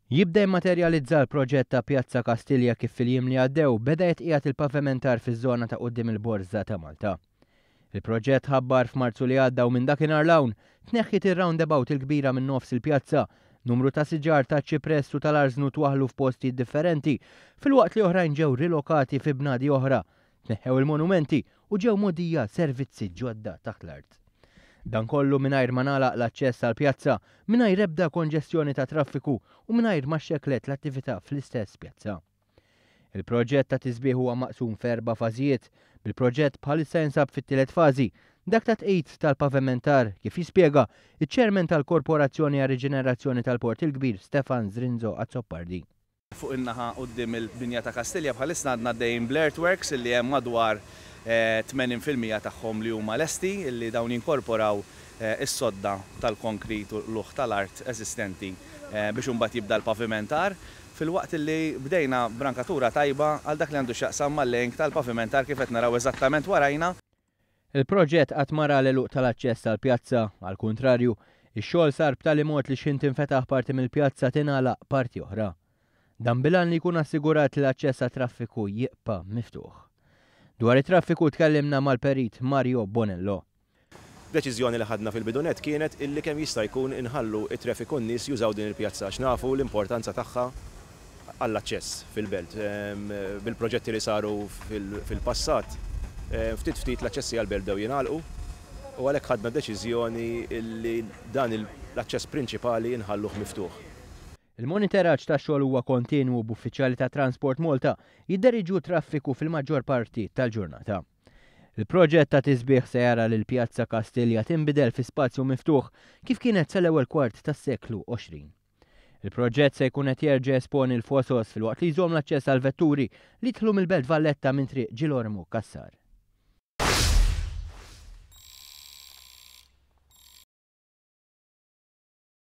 Jibda jimmaterjalizza l-proġett ta' Pjazza Kastilja kif fil-jiem li għaddew beda jitqiegħed il-pavimentar fiż-żona ta' quddiem il-Borża ta' Malta. Il-proġett ħabbar f'Marzu li għadda u minn dakinhar l-hawn tneħħiet ir-roundabout il-kbira minn nofs il-pjazza, numru ta' siġar ta' ċipress u tal-arżnu twaħlu f'postijiet differenti, filwaqt li oħrajn ġew rilokati fi bnadi oħra, tneħħew il-monumenti u ġew mogħdija servizzi ġodda taħt l-art. Dan kollu mingħajr ma nagħlaq l-aċċess għall-pjazza, mingħajr ebda konġestjoni ta' traffiku u mingħajr ma xekklet l-attività fl-istess pjazza. Il-proġett ta' tisbieħ huwa maqsum f'erba' fażijiet, bil-proġett bħalissa jinsab fit-tielet fażi, dak ta' tqid tal-pavimentar kif jispjega iċ-ċermen tal-Korporazzjoni għar-Riġenerazzjoni tal-Port il-Kbir Stefan Zrinzo Azzoppardi. Fuq in-naħa quddiem il-binja ta' Kastilja bħalissa għandna dejjem bl-earthworks illi hemm madwar 80% tagħhom li huma lesti illi dawn jinkorporaw is-sodda tal-konkrit u l-luħ tal-art eżistenti biex imbagħad jibda l-pavimentar fil-waqt illi bdejna brankatura tajba għal dak li għandu x'jaqsam mal-lenk tal-pavimentar kif qed naraw eżattament warajna. Il-proġett qatt ma ra l-eluq tal-aċċess għall-pjazza, għall-kuntrarju, ix-xogħol sar b'tali mod li x'int infetaħ parti mill-pjazza tingħalaq parti oħra. Dan bilan li jkun assigurat li l-aċċess għat-traffiku jibqa' miftuħ. Dwar it-traffiku tkellimna mal-perit Mario Bonello. Deċiżjoni li ħadna fil-bidunet kienet illi kemm jista' jkun inħallu it-traffiku n-nies jużaw din il-pjazza x'nafu l-importanza tagħha għall-aċċess fil-belt. Bil-proġetti li saru fil-passat, ftit l-aċċessi għall-belt dew jingħalqu u għalhekk ħadna deċiżjoni illi dan l-aċċess prinċipali inħalluh miftuħ. Il-monitoraġġ tax-xogħol huwa kontinwu b'uffiċjali ta' Transport Malta jidderiġu traffiku fil-maġġor parti tal-ġurnata. Il-proġett ta' tisbieħ se jara li l-Pjazza Kastilja tinbidel fi spazju miftuħ kif kienet sal-ewwel kwart tas-seklu 20. Il-proġett se jkun qed jerġa' esponi l-fosos filwaqt li jżomm l-aċċess għall-vetturi li jidħlu mill-Belt Valletta minn triq Ġilormu Kassar.